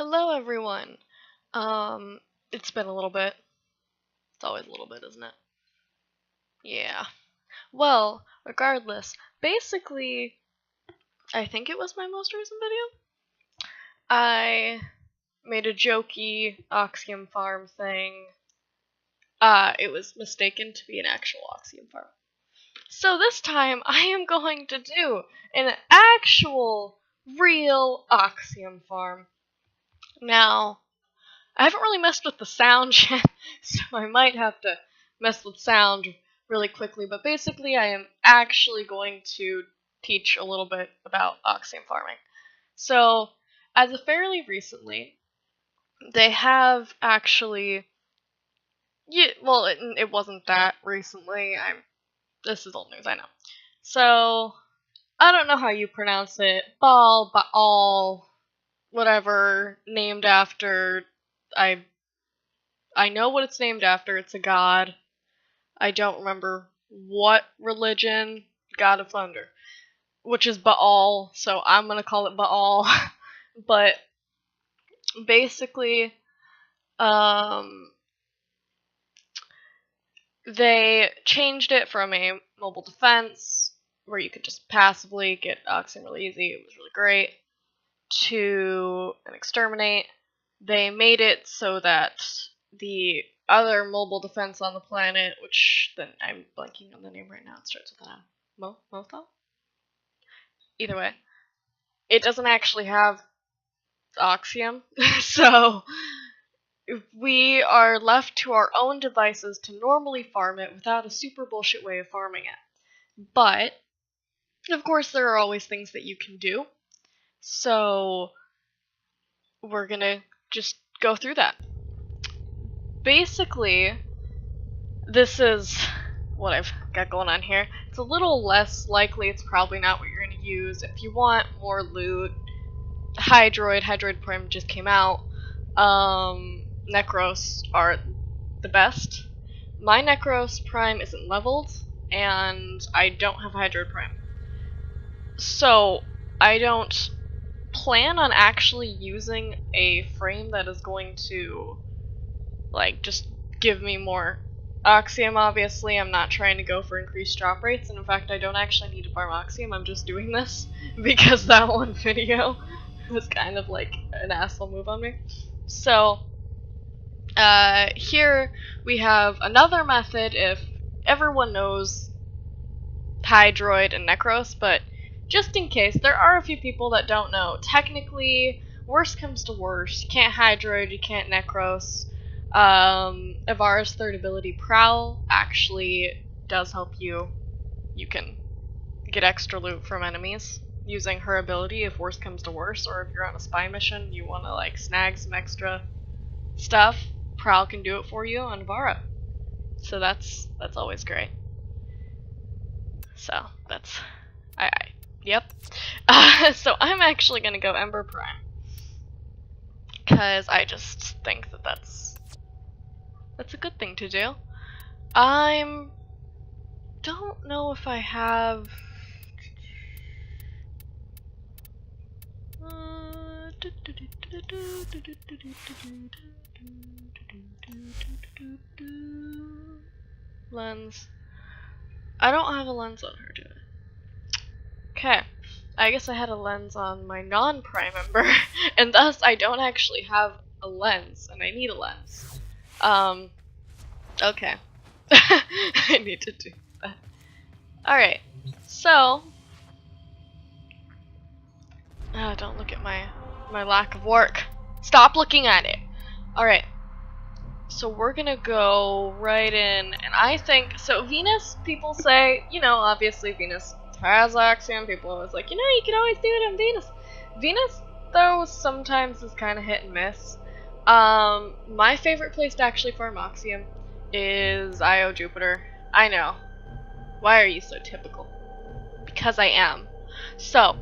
Hello everyone. It's been a little bit. It's always a little bit, isn't it? Yeah. Well, regardless, basically, I think it was my most recent video. I made a jokey Oxium Farm thing. It was mistaken to be an actual Oxium Farm. So this time, I am going to do an actual, real Oxium Farm. Now, I haven't really messed with the sound yet, so I might have to mess with sound really quickly, but basically I am actually going to teach a little bit about Oxium farming. So, as of fairly recently, they have actually, it wasn't that recently, this is old news, I know. So, I don't know how you pronounce it, Baal, whatever, named after, I know what it's named after. It's a god. I don't remember what religion. God of Thunder. Which is Baal, so I'm gonna call it Baal. But basically, they changed it from a mobile defense, where you could just passively get Oxium really easy, it was really great, to an exterminate. They made it so that the other mobile defense on the planet, which then I'm blanking on the name right now, it starts with an M. Mothal? Either way, it doesn't actually have Oxium, so we are left to our own devices to normally farm it without a super bullshit way of farming it. But, of course, there are always things that you can do, so we're gonna just go through that. Basically, this is what I've got going on here. It's a little less likely, it's probably not what you're going to use. If you want more loot, Hydroid Prime just came out. Necros are the best. My Necros Prime isn't leveled, and I don't have Hydroid Prime. So, I don't plan on actually using a frame that is going to just give me more Oxium. Obviously, I'm not trying to go for increased drop rates, and in fact I don't actually need to farm Oxium, I'm just doing this because that one video was kind of like an asshole move on me. So, here we have another method if everyone knows Hydroid and Necros, but just in case, there are a few people that don't know. Technically, worst comes to worst, you can't Hydroid, you can't Necros. Ivara's third ability, Prowl, actually does help you. You can get extra loot from enemies using her ability if worst comes to worst, or if you're on a spy mission, you want to snag some extra stuff, Prowl can do it for you on Ivara. So that's always great. So yep. So I'm actually gonna go Ember Prime, because I just think that that's a good thing to do. I don't know if I have lens. I don't have a lens on her, do I? Okay. I guess I had a lens on my non-prime Ember, and thus I don't actually have a lens, and I need a lens. Okay. I need to do that. Alright, so... don't look at my lack of work. Stop looking at it! Alright. So we're gonna go right in, and I think... So Venus, people say, obviously Venus has Oxium, people always like, you can always do it on Venus. Venus, though, sometimes is kind of hit and miss. My favorite place to actually farm Oxium is Io Jupiter. I know. Why are you so typical? Because I am. So,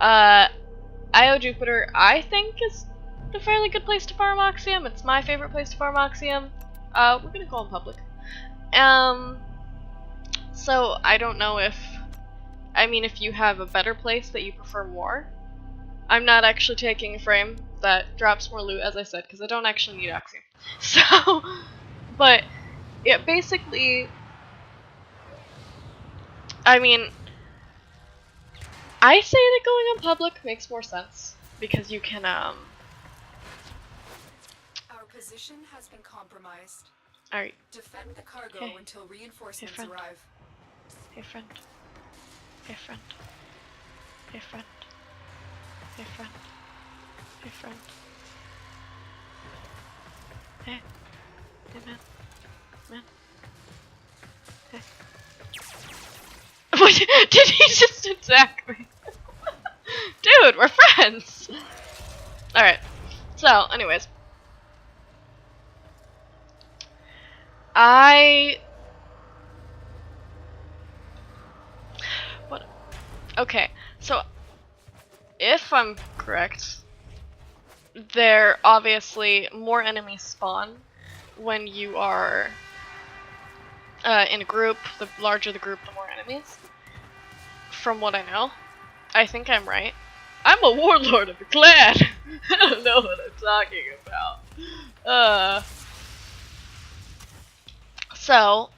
Io Jupiter, I think, is a fairly good place to farm Oxium. It's my favorite place to farm Oxium. We're gonna go in public. So, I don't know if you have a better place that you prefer more. I'm not actually taking a frame that drops more loot, as I said, because I don't actually need Oxium. So, but yeah, basically, I mean, I say that going on public makes more sense because you can Our position has been compromised. Alright. Defend the cargo Okay. until reinforcements Hey, friend. arrive. Hey friend. Hey friend. Hey friend. Hey friend. Hey friend. Hey. Hey man. Man. Hey. What? Did he just attack me? Dude, we're friends! Alright. So, anyways. What? Okay, so if I'm correct, there obviously more enemies spawn when you are in a group. The larger the group, the more enemies. From what I know. I think I'm right. I'm a warlord of a clan! I don't know what I'm talking about. So,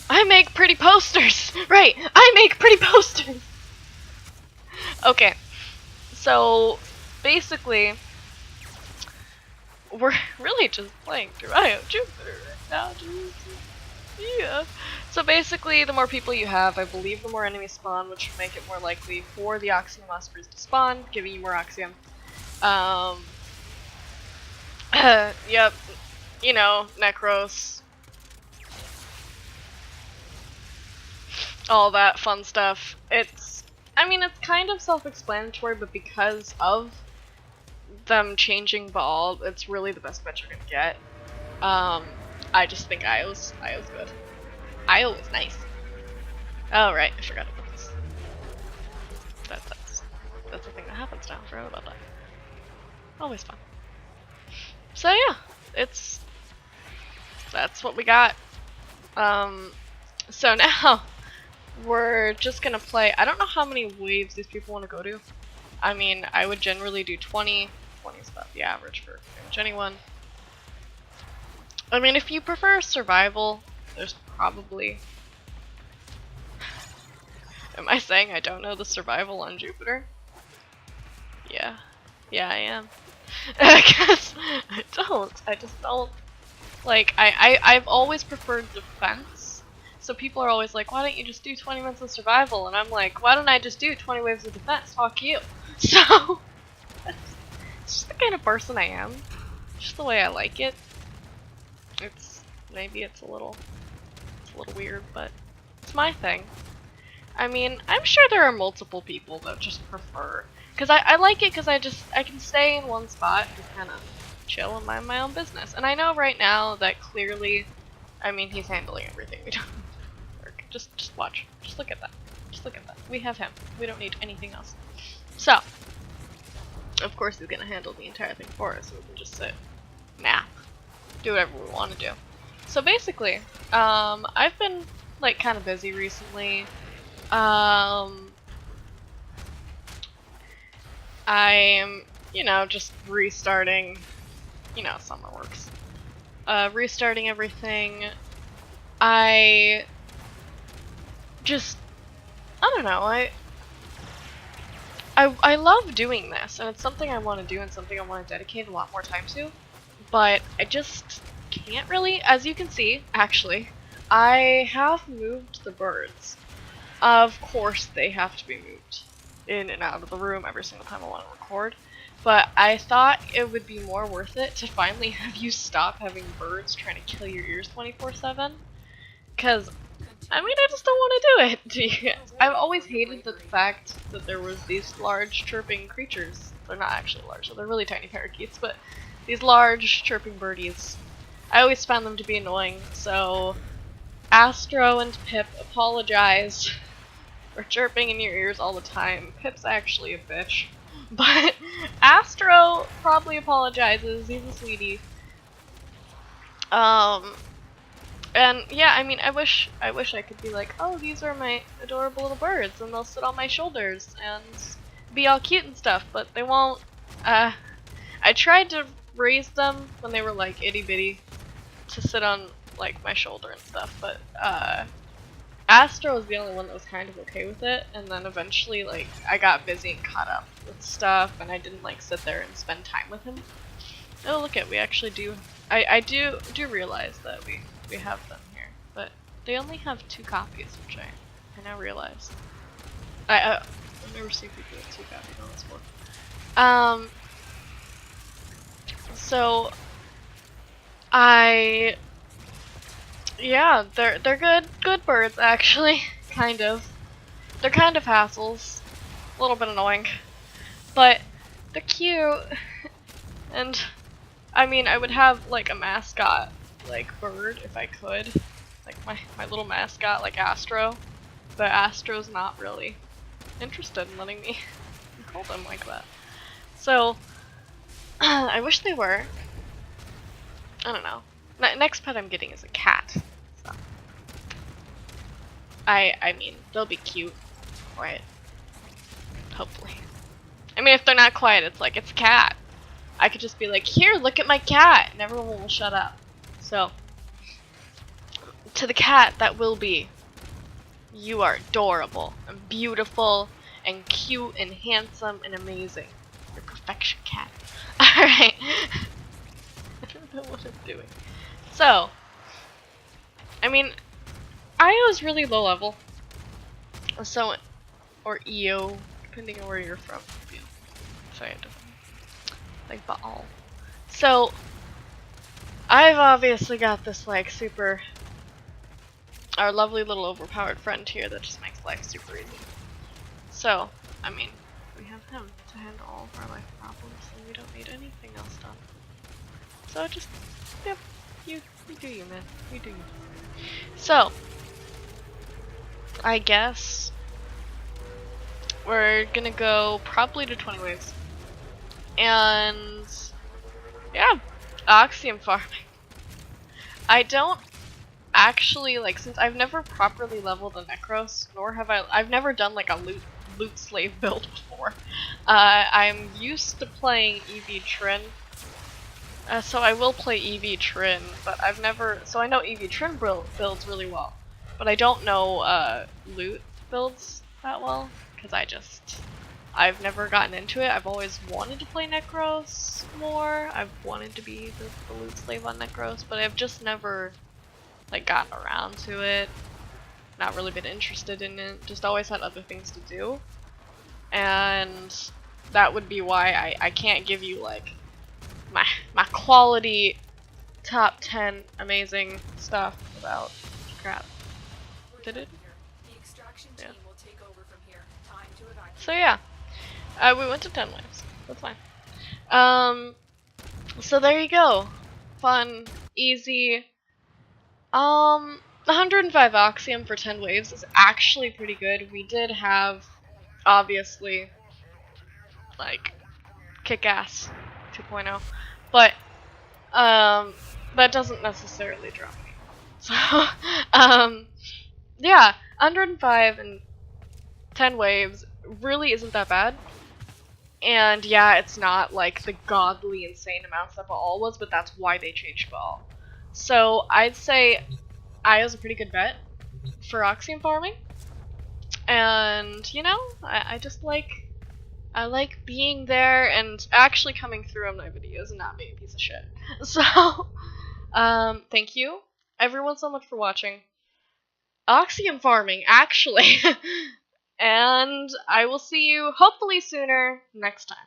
I make pretty posters! Right, I make pretty posters! Okay, so basically, we're really just playing through Jupiter right now. Yeah. So basically, the more people you have, I believe the more enemies spawn, which would make it more likely for the Oxium Ospreys to spawn, giving you more Oxium. Yep. You know, Necros. All that fun stuff. I mean, it's kind of self-explanatory, but because of them changing Ball, it's really the best bet you're gonna get. I just think Io's good. Io is nice. Oh right, I forgot about this. That's a thing that happens now. I forgot about that. Always fun. So yeah, that's what we got. So now we're just gonna play. I don't know how many waves these people want to go to. I mean, I would generally do 20. 20 is about the average for pretty much anyone. I mean, if you prefer survival, there's probably... Am I saying I don't know the survival on Jupiter? Yeah. Yeah, I am. Because I don't. I just don't. Like, I've always preferred defense. So people are always like, why don't you just do 20 minutes of survival? And I'm like, why don't I just do 20 waves of defense? Fuck you. So, it's just the kind of person I am. Just the way I like it. Maybe it's a little weird, but it's my thing. I mean, I'm sure there are multiple people that just prefer, because I like it because I can stay in one spot and kind of chill and mind my own business. And I know right now that clearly, I mean, he's handling everything. We don't work. Just watch. Just look at that. Just look at that. We have him. We don't need anything else. So, of course, he's gonna handle the entire thing for us. So we can just sit, nap, do whatever we want to do. So basically, I've been like kind of busy recently. I'm, you know, just restarting, you know, summer works. Restarting everything. I don't know, I love doing this, and it's something I want to do and something I want to dedicate a lot more time to, but I just can't really. As you can see, actually, I have moved the birds. Of course they have to be moved in and out of the room every single time I want to record, but I thought it would be more worth it to finally have you stop having birds trying to kill your ears 24/7, because I mean, I just don't want to do it to you guys. I've always hated the fact that there was these large chirping creatures. They're not actually large, so they're really tiny parakeets, but these large chirping birdies. I always found them to be annoying, so Astro and Pip apologize for chirping in your ears all the time. Pip's actually a bitch. But Astro probably apologizes, he's a sweetie. And yeah, I mean, I wish I could be like, oh, these are my adorable little birds, and they'll sit on my shoulders and be all cute and stuff, but they won't. I tried to raise them when they were like itty bitty to sit on like my shoulder and stuff, but Astro was the only one that was kind of okay with it, and then eventually like I got busy and caught up with stuff, and I didn't like sit there and spend time with him. Oh, look at, we actually do. I do realize that we have them here, but they only have 2 copies, which I now realize. I've never seen people with 2 copies on this one. So yeah, they're good birds actually, kind of. They're kind of hassles, a little bit annoying, but they're cute, and I mean, I would have like a mascot like bird if I could, like my little mascot like Astro, but Astro's not really interested in letting me call them like that. So I wish they were. I don't know. Next pet I'm getting is a cat. So I mean, they'll be cute, quiet. Hopefully. I mean, if they're not quiet, it's like, it's a cat. I could just be like, here, look at my cat, and everyone will shut up. So, to the cat that will be, you are adorable, and beautiful, and cute, and handsome, and amazing. You're perfection, cat. Alright. I don't know what I'm doing. So, I mean, IO is really low level. So, or EO, depending on where you're from. Sorry, like Baal. So, I've obviously got this like super, our lovely little overpowered friend here that just makes life super easy. So, I mean, we have him to handle all of our life problems, and we don't need anything else done. So just, yep, you do you, man. You do you. So, I guess we're gonna go probably to 20 waves. And yeah, Oxium farming. I don't actually like, since I've never properly leveled a Necros, nor have I've never done like a loot slave build before. I'm used to playing EV Trin, so I will play EV Trin, but I've never, so I know EV Trin builds really well, but I don't know loot builds that well, because I've never gotten into it. I've always wanted to play Necros more. I've wanted to be the loot slave on Necros, but I've just never like gotten around to it. Not really been interested in it. Just always had other things to do. And that would be why I can't give you like my quality top 10 amazing stuff about crap. Did it? The extraction Yeah. team will take over from here. Time to evacuate. So yeah. We went to 10 waves. That's fine. So there you go. Fun, easy. 105 Oxium for 10 waves is actually pretty good. We did have, obviously, like, kick-ass 2.0, but, that doesn't necessarily drop me. So, yeah, 105 and 10 waves really isn't that bad. And yeah, it's not like the godly insane amounts that Baal was, but that's why they changed Baal. So I'd say Aya's a pretty good bet for Oxium farming. And you know, I just like, I like being there and actually coming through on my videos and not being a piece of shit. So thank you everyone so much for watching Oxium farming, actually. And I will see you hopefully sooner next time.